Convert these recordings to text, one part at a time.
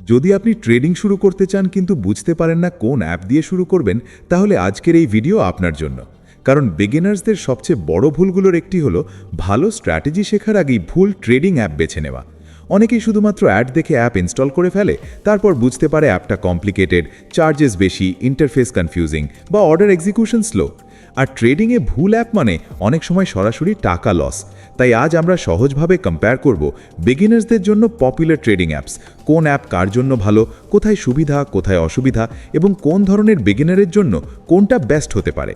যদি আপনি ট্রেডিং শুরু করতে চান কিন্তু বুঝতে পারেন না কোন অ্যাপ দিয়ে শুরু করবেন, তাহলে আজকের এই ভিডিও আপনার জন্য। কারণ বিগিনার্সদের সবচেয়ে বড় ভুলগুলোর একটি হলো ভালো স্ট্র্যাটেজি শেখার আগেই ভুল ট্রেডিং অ্যাপ বেছে নেওয়া। অনেকেই শুধুমাত্র অ্যাড দেখে অ্যাপ ইনস্টল করে ফেলে, তারপর বুঝতে পারে অ্যাপটা কমপ্লিকেটেড, চার্জেস বেশি, ইন্টারফেস কনফিউজিং বা অর্ডার এক্সিকিউশন স্লো। আর ট্রেডিংয়ে ভুল অ্যাপ মানে অনেক সময় সরাসরি টাকা লস। তাই আজ আমরা সহজভাবে কম্পেয়ার করব বিগিনার্সদের জন্য পপুলার ট্রেডিং অ্যাপস, কোন অ্যাপ কার জন্য ভালো, কোথায় সুবিধা কোথায় অসুবিধা, এবং কোন ধরনের বিগিনারের জন্য কোনটা বেস্ট হতে পারে।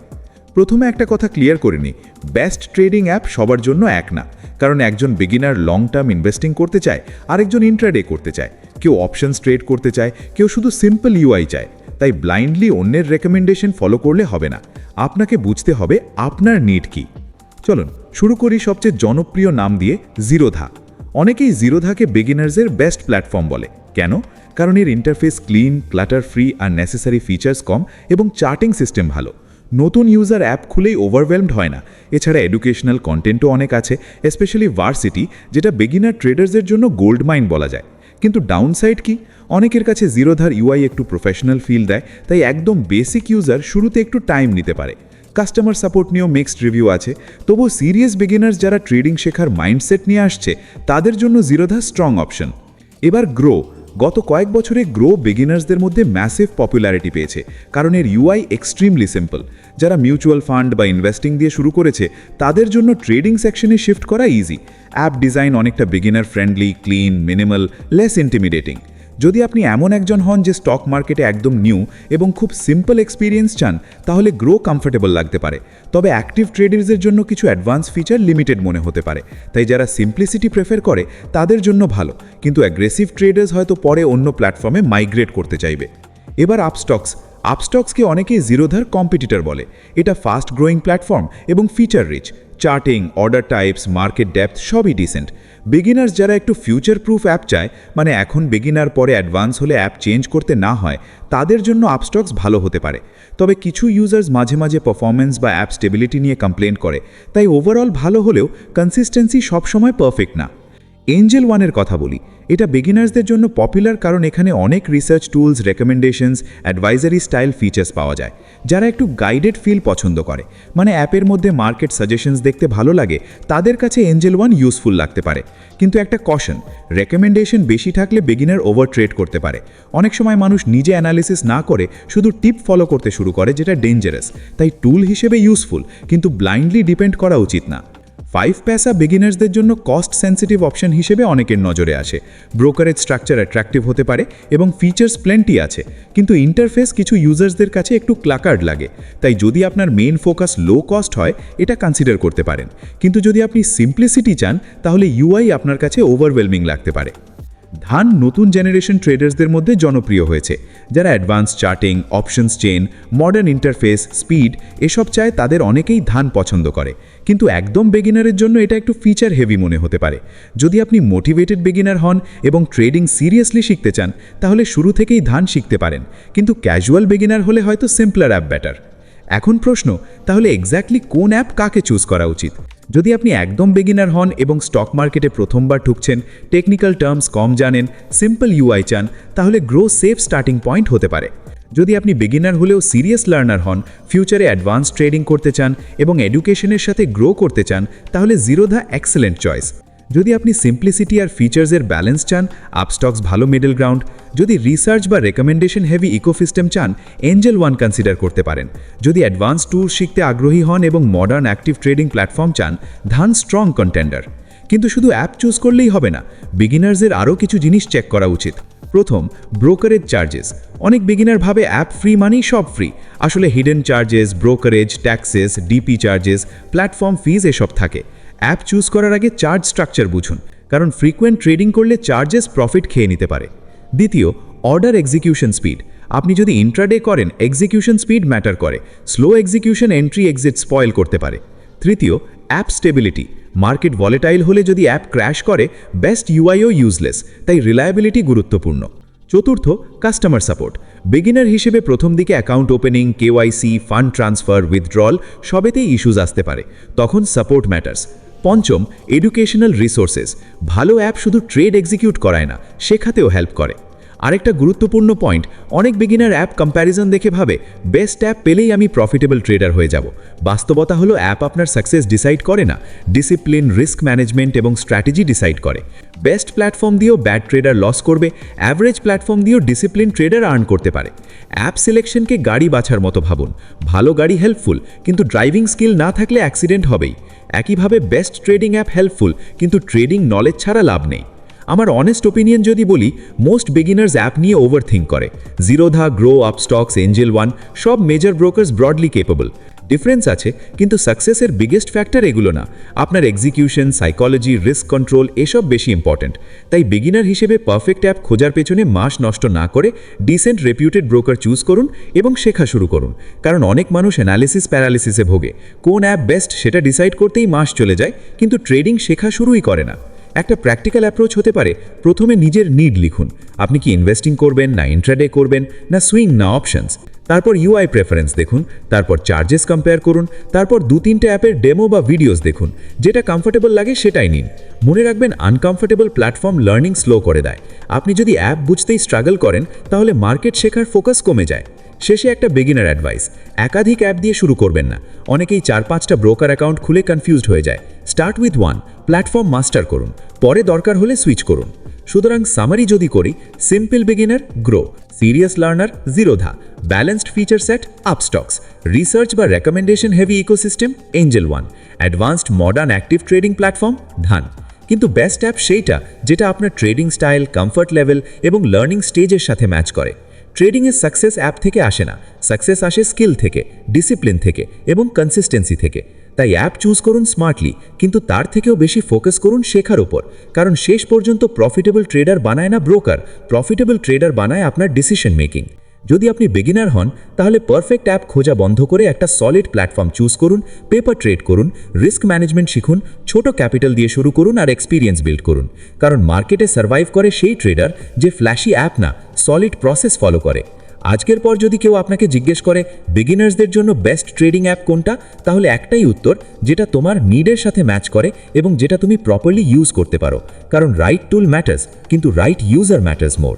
প্রথমে একটা কথা ক্লিয়ার করে নিই, বেস্ট ট্রেডিং অ্যাপ সবার জন্য এক না। কারণ একজন বিগিনার লং টার্ম ইনভেস্টিং করতে চায়, আরেকজন ইন্ট্রাডে করতে চায়, কেউ অপশনস ট্রেড করতে চায়, কেউ শুধু সিম্পল ইউআই চায়। তাই ব্লাইন্ডলি অন্যের রেকমেন্ডেশন ফলো করলে হবে না, আপনাকে বুঝতে হবে আপনার নিড কি। চলুন শুরু করি সবচেয়ে জনপ্রিয় নাম দিয়ে, জিরোধা। অনেকেই জিরোধাকে বিগিনার্সের বেস্ট প্ল্যাটফর্ম বলে। কেন? কারণ এর ইন্টারফেস ক্লিন, ক্লাটার ফ্রি আর নেসেসারি ফিচার্স কম এবং চার্টিং সিস্টেম ভালো। নতুন ইউজার অ্যাপ খুলেই ওভারওয়েলমড হয় না। এছাড়া এডুকেশনাল কন্টেন্টও অনেক আছে, স্পেশালি ভার্সিটি, যেটা বিগিনার ট্রেডার্সদের জন্য গোল্ড মাইন বলা যায়। কিন্তু ডাউনসাইড কি? অনেকের কাছে জিরোধার ইউআই একটু প্রফেশনাল ফিল দেয়, তাই একদম বেসিক ইউজার শুরুতে একটু টাইম নিতে পারে। কাস্টমার সাপোর্ট নিয়েও মিক্সড রিভিউ আছে। তবু সিরিয়াস বিগিনার্স যারা ট্রেডিং শেখার মাইন্ডসেট নিয়ে আসছে, তাদের জন্য জিরোধা স্ট্রং অপশন। এবার গ্রো। গত কয়েক বছরে গ্রো বিগিনার্সদের মধ্যে ম্যাসিভ পপুলারিটি পেয়েছে, কারণ এর ইউআই এক্সট্রিমলি সিম্পল। যারা মিউচুয়াল ফান্ড বা ইনভেস্টিং দিয়ে শুরু করেছে, তাদের জন্য ট্রেডিং সেকশনে শিফট করা ইজি। অ্যাপ ডিজাইন অনেকটা beginner friendly, clean, minimal, less intimidating. যদি আপনি এমন একজন হন যে স্টক মার্কেটে একদম নিউ এবং খুব সিম্পল এক্সপিরিয়েন্স চান, তাহলে গ্রো কমফোর্টেবল লাগতে পারে। তবে অ্যাক্টিভ ট্রেডার্সের জন্য কিছু অ্যাডভান্স ফিচার লিমিটেড মনে হতে পারে। তাই যারা সিম্পলিসিটি প্রেফার করে তাদের জন্য ভালো, কিন্তু অ্যাগ্রেসিভ ট্রেডার্স হয়তো পরে অন্য প্ল্যাটফর্মে মাইগ্রেট করতে চাইবে। এবার আপস্টক্সকে অনেকেই জিরোধার কম্পিটিটর বলে। এটা ফাস্ট গ্রোয়িং প্ল্যাটফর্ম এবং feature rich. Charting, order types, market depth সবই ডিসেন্ট। বিগিনার্স যারা একটু ফিউচার প্রুফ অ্যাপ চায়, মানে এখন বিগিনার পরে অ্যাডভান্স হলে অ্যাপ চেঞ্জ করতে না হয়, তাদের জন্য আপস্টক্স ভালো হতে পারে। তবে কিছু ইউজার্স মাঝে মাঝে পারফরমেন্স বা অ্যাপ স্টেবিলিটি নিয়ে কমপ্লেন করে, তাই ওভারঅল ভালো হলেও কনসিস্টেন্সি সবসময় পারফেক্ট না। এঞ্জেল ওয়ানের কথা বলি। এটা বিগিনার্সদের জন্য পপুলার কারণ এখানে অনেক research tools, recommendations, advisory style features পাওয়া যায়। যারা একটু গাইডেড ফিল পছন্দ করে, মানে অ্যাপের মধ্যে মার্কেট সাজেশনস দেখতে ভালো লাগে, তাদের কাছে এঞ্জেল ওয়ান ইউজফুল লাগতে পারে। কিন্তু একটা কশন, রেকমেন্ডেশন বেশি থাকলে বিগিনার ওভার ট্রেড করতে পারে। অনেক সময় মানুষ নিজে অ্যানালিসিস না করে শুধু টিপ ফলো করতে শুরু করে, যেটা ডেঞ্জারাস। তাই টুল হিসেবে ইউজফুল, কিন্তু ব্লাইন্ডলি ডিপেন্ড করা উচিত না। 5paisa বিগিনার্সদের জন্য কস্ট সেন্সিটিভ অপশন হিসেবে অনেকের নজরে আসে। ব্রোকারেজ স্ট্রাকচার অ্যাট্রাকটিভ হতে পারে এবং ফিচার্স প্লেন্টি আছে, কিন্তু ইন্টারফেস কিছু ইউজার্সদের কাছে একটু ক্লাকার্ড লাগে। তাই যদি আপনার মেইন ফোকাস লো কস্ট হয়, এটা কনসিডার করতে পারেন। কিন্তু যদি আপনি সিম্পলিসিটি চান, তাহলে ইউআই আপনার কাছে ওভারওয়েলমিং লাগতে পারে। ধান নতুন জেনারেশন ট্রেডার্সদের মধ্যে জনপ্রিয় হয়েছে। যারা advance charting, options chain, modern interface, speed এসব চায়, তাদের অনেকেই ধান পছন্দ করে। কিন্তু একদম বিগিনারের জন্য এটা একটু ফিচার হেভি মনে হতে পারে। যদি আপনি মোটিভেটেড বিগিনার হন এবং ট্রেডিং সিরিয়াসলি শিখতে চান, তাহলে শুরু থেকেই ধান শিখতে পারেন। কিন্তু ক্যাজুয়াল বিগিনার হলে হয়তো সিম্পলার অ্যাপ বেটার। এখন প্রশ্ন, তাহলে এক্স্যাক্টলি কোন অ্যাপ কাকে চুজ করা উচিত? যদি আপনি একদম বিগিনার হন এবং স্টক মার্কেটে প্রথমবার ঢুকছেন, টেকনিক্যাল টার্মস কম জানেন, সিম্পল ইউআই চান, তাহলে গ্রো সেফ স্টার্টিং পয়েন্ট হতে পারে। যদি আপনি বিগিনার হলেও সিরিয়াস লার্নার হন, ফিউচারে অ্যাডভান্স ট্রেডিং করতে চান এবং এডুকেশনের সাথে গ্রো করতে চান, তাহলে জিরোধা এক্সেলেন্ট চয়েস। যদি আপনি সিম্পলিসিটি আর ফিচার্সের ব্যালেন্স চান, আপস্টক্স ভালো মিডল গ্রাউন্ড। যদি রিসার্চ বা রেকমেন্ডেশন হেভি ইকোসিস্টেম চান, এঞ্জেল ওয়ান কনসিডার করতে পারেন। যদি অ্যাডভান্স টুলস শিখতে আগ্রহী হন এবং মডার্ন অ্যাক্টিভ ট্রেডিং প্ল্যাটফর্ম চান, ধান স্ট্রং কন্টেন্ডার। কিন্তু শুধু অ্যাপ চুজ করলেই হবে না, বিগিনার্সের আরও কিছু জিনিস চেক করা উচিত। প্রথম, ব্রোকারেজ চার্জেস। অনেক বিগিনার ভাবে অ্যাপ ফ্রি মানেই সব ফ্রি। আসলে hidden charges, brokerage, taxes, DP charges, platform fees এসব থাকে। অ্যাপ চুজ করার আগে চার্জ স্ট্রাকচার বুঝুন, কারণ ফ্রিকোয়েন্ট ট্রেডিং করলে চার্জেস প্রফিট খেয়ে নিতে পারে। দ্বিতীয়, অর্ডার এক্সিকিউশন স্পিড। আপনি যদি ইন্ট্রাডে করেন, এক্সিকিউশন স্পিড ম্যাটার করে। Slow execution entry exit spoil করতে পারে। তৃতীয়, অ্যাপ স্টেবিলিটি। মার্কেট ভলেটাইল হলে যদি অ্যাপ ক্র্যাশ করে, বেস্ট ইউআইও ইউজলেস, তাই রিলায়েবিলিটি গুরুত্বপূর্ণ। চতুর্থ, কাস্টমার সাপোর্ট। বিগিনার হিসেবে প্রথম দিকে account opening, KYC, fund transfer, withdrawal সবেতেই ইস্যুজ আসতে পারে, তখন সাপোর্ট ম্যাটার্স। পঞ্চম, এডুকেশনাল রিসোর্সেস। ভালো অ্যাপ শুধু ট্রেড এক্সিকিউট করায় না, শেখাতেও হেল্প করে। আরেকটা গুরুত্বপূর্ণ পয়েন্ট, অনেক বিগিনার অ্যাপ কম্প্যারিজন দেখে ভাবে বেস্ট অ্যাপ পেলেই আমি প্রফিটেবল ট্রেডার হয়ে যাব। বাস্তবতা হলো অ্যাপ আপনার সাকসেস ডিসাইড করে না, ডিসিপ্লিন, রিস্ক ম্যানেজমেন্ট এবং স্ট্র্যাটেজি ডিসাইড করে। বেস্ট প্ল্যাটফর্ম দিয়েও ব্যাড ট্রেডার লস করবে, অ্যাভারেজ প্ল্যাটফর্ম দিয়েও ডিসিপ্লিন ট্রেডার আর্ন করতে পারে। অ্যাপ সিলেকশনকে গাড়ি বাছার মতো ভাবুন। ভালো গাড়ি হেল্পফুল, কিন্তু ড্রাইভিং স্কিল না থাকলে অ্যাক্সিডেন্ট হবেই। একইভাবে বেস্ট ট্রেডিং অ্যাপ হেল্পফুল, কিন্তু ট্রেডিং নলেজ ছাড়া লাভ নেই। আমার অনেস্ট ওপিনিয়ন যদি বলি, মোস্ট বিগিনার্স অ্যাপ নিয়ে ওভারথিঙ্ক করে। Zerodha, Groww, Upstox, Angel One সব major brokers broadly capable. Difference আছে, কিন্তু সাকসেসের বিগেস্ট ফ্যাক্টর এগুলো না। আপনার এক্সিকিউশন, সাইকোলজি, রিস্ক কন্ট্রোল এসব বেশি ইম্পর্ট্যান্ট। তাই বিগিনার হিসেবে পারফেক্ট অ্যাপ খোঁজার পেছনে মাস নষ্ট না করে ডিসেন্ট রেপিউটেড ব্রোকার চুজ করুন এবং শেখা শুরু করুন। কারণ অনেক মানুষ অ্যানালিসিস প্যারালিসিসে ভোগে। কোন অ্যাপ বেস্ট সেটা ডিসাইড করতেই মাস চলে যায়, কিন্তু ট্রেডিং শেখা শুরুই করে না। একটা প্র্যাকটিক্যাল অ্যাপ্রোচ হতে পারে, প্রথমে নিজের নিড লিখুন। আপনি কি ইনভেস্টিং করবেন, না ইন্ট্রাডে করবেন, না সুইং, না অপশনস। তারপর ইউআই প্রেফারেন্স দেখুন, তারপর চার্জেস কম্পেয়ার করুন, তারপর 2-3টে অ্যাপের ডেমো বা ভিডিওস দেখুন। যেটা কমফোর্টেবল লাগে সেটাই নিন। মনে রাখবেন, আনকমফোর্টেবল প্ল্যাটফর্ম লার্নিং স্লো করে দেয়। আপনি যদি অ্যাপ বুঝতেই স্ট্রাগল করেন, তাহলে মার্কেট শেখার ফোকাস কমে যায়। শেষে একটা বিগিনার অ্যাডভাইস, একাধিক অ্যাপ দিয়ে শুরু করবেন না। অনেকেই 4-5টা ব্রোকার অ্যাকাউন্ট খুলে কনফিউজড হয়ে যায়। Start with one, platform master করুন, পরে দরকার হলে সুইচ করুন। সুতরাং সামারি যদি করি, simple beginner Groww, serious learner Zerodha, balanced feature set Upstox, research বা recommendation heavy ecosystem Angel One, advanced modern active trading platform Dhan. কিন্তু বেস্ট অ্যাপ সেইটা যেটা আপনার ট্রেডিং স্টাইল, কমফর্ট লেভেল এবং লার্নিং স্টেজের সাথে ম্যাচ করে। ট্রেডিংয়ের সাকসেস অ্যাপ থেকে আসে না, সাকসেস আসে স্কিল থেকে, ডিসিপ্লিন থেকে এবং কনসিস্টেন্সি থেকে। তাই অ্যাপ চুজ করুন স্মার্টলি, কিন্তু তার থেকেও বেশি ফোকাস করুন শেখার উপর। কারণ শেষ পর্যন্ত প্রফিটেবল ট্রেডার বানায় না ব্রোকার, প্রফিটেবল ট্রেডার বানায় আপনার ডিসিশন মেকিং। যদি আপনি বিগিনার হন, তাহলে পারফেক্ট অ্যাপ খোঁজা বন্ধ করে একটা সলিড প্ল্যাটফর্ম চুজ করুন, পেপার ট্রেড করুন, রিস্ক ম্যানেজমেন্ট শিখুন, ছোট ক্যাপিটাল দিয়ে শুরু করুন আর এক্সপিরিয়েন্স বিল্ড করুন। কারণ মার্কেটে সার্ভাইভ করে সেই ট্রেডার যে ফ্ল্যাশি অ্যাপ না, সলিড প্রসেস ফলো করে। আজকের পর যদি কেউ আপনাকে জিজ্ঞেস করে বিগিনার্সদের জন্য বেস্ট ট্রেডিং অ্যাপ কোনটা, তাহলে একটাই উত্তর, যেটা তোমার নিডের সাথে ম্যাচ করে এবং যেটা তুমি প্রপারলি ইউজ করতে পারো। কারণ রাইট টুল ম্যাটার্স, কিন্তু রাইট ইউজার ম্যাটার্স মোর।